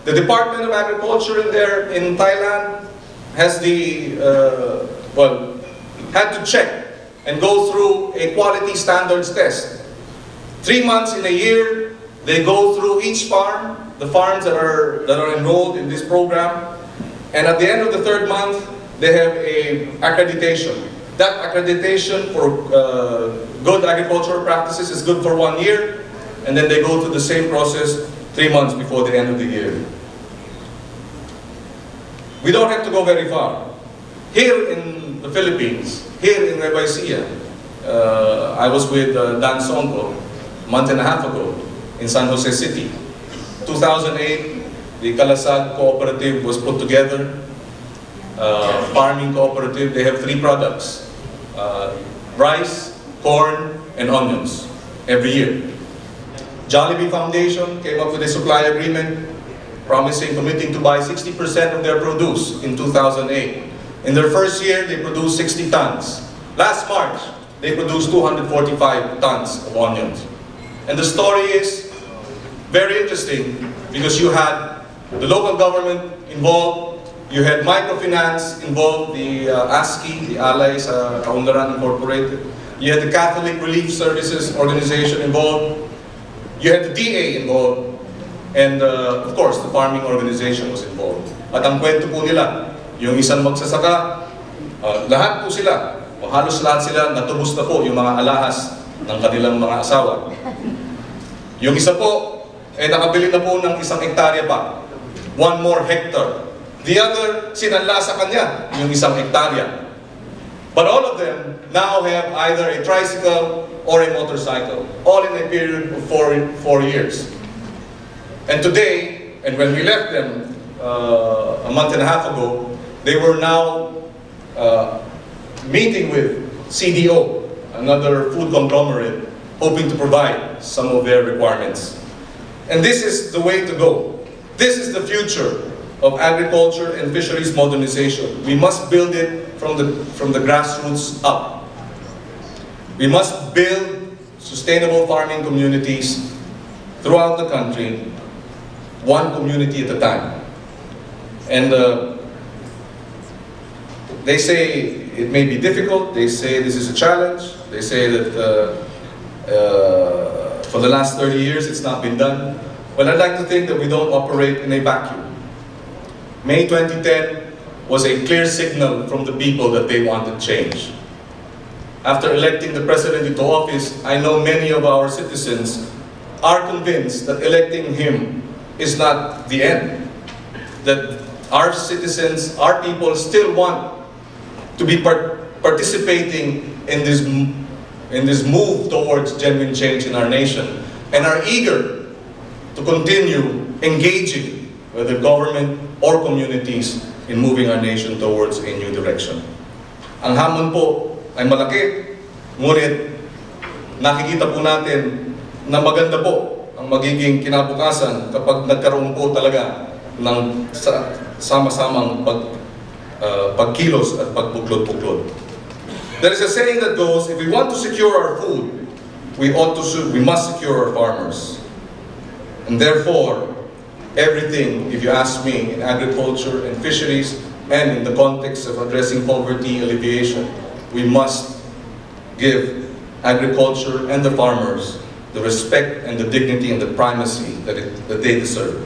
The Department of Agriculture in Thailand has had to check and go through a quality standards test. 3 months in a year, they go through each farm, the farms that are enrolled in this program, and at the end of the 3rd month, they have a accreditation. That accreditation for good agricultural practices is good for 1 year, and then they go through the same process 3 months before the end of the year. We don't have to go very far. Here in the Philippines, here in Nueva Ecija, I was with Dan Songko a month and a half ago in San Jose City. 2008, the Kalasag cooperative was put together, farming cooperative. They have 3 products, rice, corn, and onions every year. Jollibee Foundation came up with a supply agreement committing to buy 60% of their produce in 2008. In their first year, they produced 60 tons. Last March, they produced 245 tons of onions. And the story is very interesting because you had the local government involved, you had microfinance involved, the ASCII, the Alay sa Kaunlaran Incorporated. You had the Catholic Relief Services Organization involved. You had the DA involved. And of course, the farming organization was involved. At ang kwento po nila, yung isang magsasaka, lahat po sila, o halos lahat sila, natubos na po yung mga alahas ng kanilang mga asawa. Yung isa po, nakabili na po ng 1 hektarya pa. 1 more hectare. The other, sinanla sa kanya yung 1 hektarya. But all of them now have either a tricycle or a motorcycle, all in a period of 4 years. And today, and when we left them a month and a half ago, they were now meeting with CDO, another food conglomerate, hoping to provide some of their requirements. And this is the way to go. This is the future of agriculture and fisheries modernization. We must build it from the grassroots up. We must build sustainable farming communities throughout the country, one community at a time. And they say it may be difficult, they say this is a challenge, they say that for the last 30 years it's not been done. Well, I'd like to think that we don't operate in a vacuum. May 2010 was a clear signal from the people that they wanted change. After electing the president into office, I know many of our citizens are convinced that electing him is not the end. That our citizens, our people still want to be participating in this move towards genuine change in our nation, and are eager to continue engaging with the government or communities in moving our nation towards a new direction. Ang hamon po ay malaki, ngunit nakikita po natin na maganda po ang magiging kinabukasan kapag nagkaroon po talaga ng sama-samang pagkilos at pagbuklod-buklod. There is a saying that goes, if we want to secure our food, we must secure our farmers. And therefore, everything, if you ask me, in agriculture and fisheries, and in the context of addressing poverty alleviation, we must give agriculture and the farmers the respect and the dignity and the primacy that they deserve.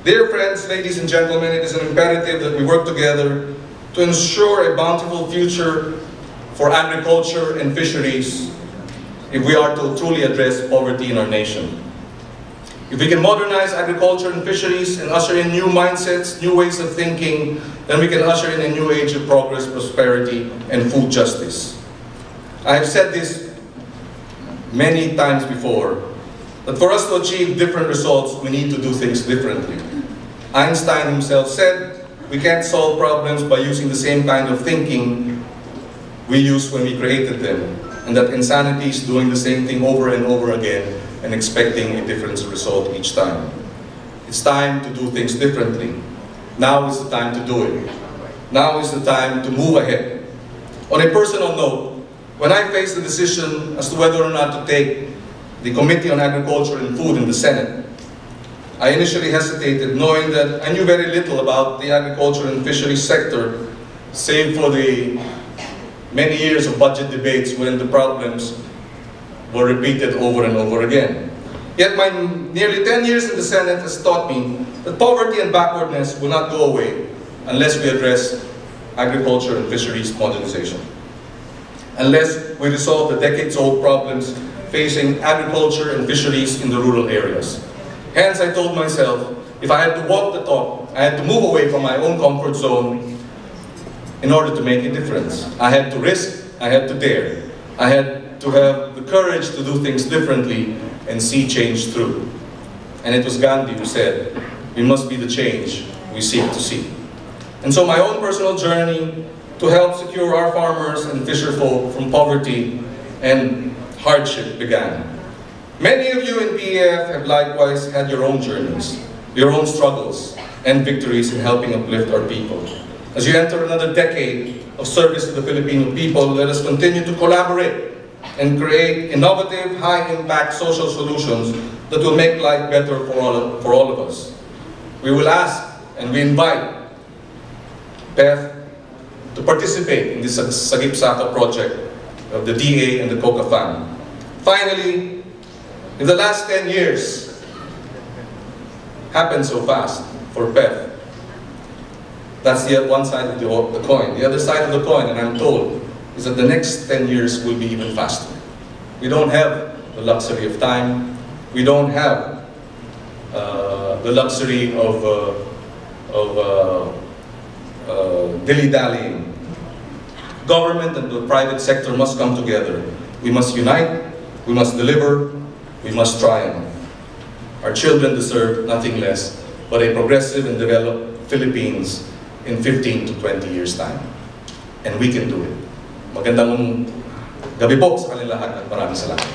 Dear friends, ladies and gentlemen, it is an imperative that we work together to ensure a bountiful future for agriculture and fisheries if we are to truly address poverty in our nation. If we can modernize agriculture and fisheries and usher in new mindsets, new ways of thinking, then we can usher in a new age of progress, prosperity, and food justice. I have said this many times before, that for us to achieve different results, we need to do things differently. Einstein himself said, we can't solve problems by using the same kind of thinking we used when we created them, and that insanity is doing the same thing over and over again and expecting a different result each time. It's time to do things differently. Now is the time to do it. Now is the time to move ahead. On a personal note, when I faced the decision as to whether or not to take the Committee on Agriculture and Food in the Senate, I initially hesitated, knowing that I knew very little about the agriculture and fisheries sector, save for the many years of budget debates when the problems were repeated over and over again. Yet my nearly 10 years in the Senate has taught me that poverty and backwardness will not go away unless we address agriculture and fisheries modernization. Unless we resolve the decades-old problems facing agriculture and fisheries in the rural areas. Hence, I told myself, if I had to walk the talk, I had to move away from my own comfort zone in order to make a difference. I had to risk, I had to dare. I had to have the courage to do things differently and see change through. And it was Gandhi who said, we must be the change we seek to see. And so my own personal journey to help secure our farmers and fisherfolk from poverty and hardship began. Many of you in PEF have likewise had your own journeys, your own struggles and victories in helping uplift our people. As you enter another decade of service to the Filipino people, let us continue to collaborate and create innovative, high-impact social solutions that will make life better for all of us. We will ask and we invite PEF to participate in this Sagip Saka project of the DA and the Coca Fund. Finally, in the last 10 years, happened so fast for PEF. That's the one side of the coin. The other side of the coin, and I'm told, is that the next 10 years will be even faster. We don't have the luxury of time. We don't have the luxury of dilly-dallying. Government and the private sector must come together. We must unite, we must deliver, we must triumph. Our children deserve nothing less but a progressive and developed Philippines in 15 to 20 years' time. And we can do it. Magandang gabi po sa kanilang lahat at maraming salamat.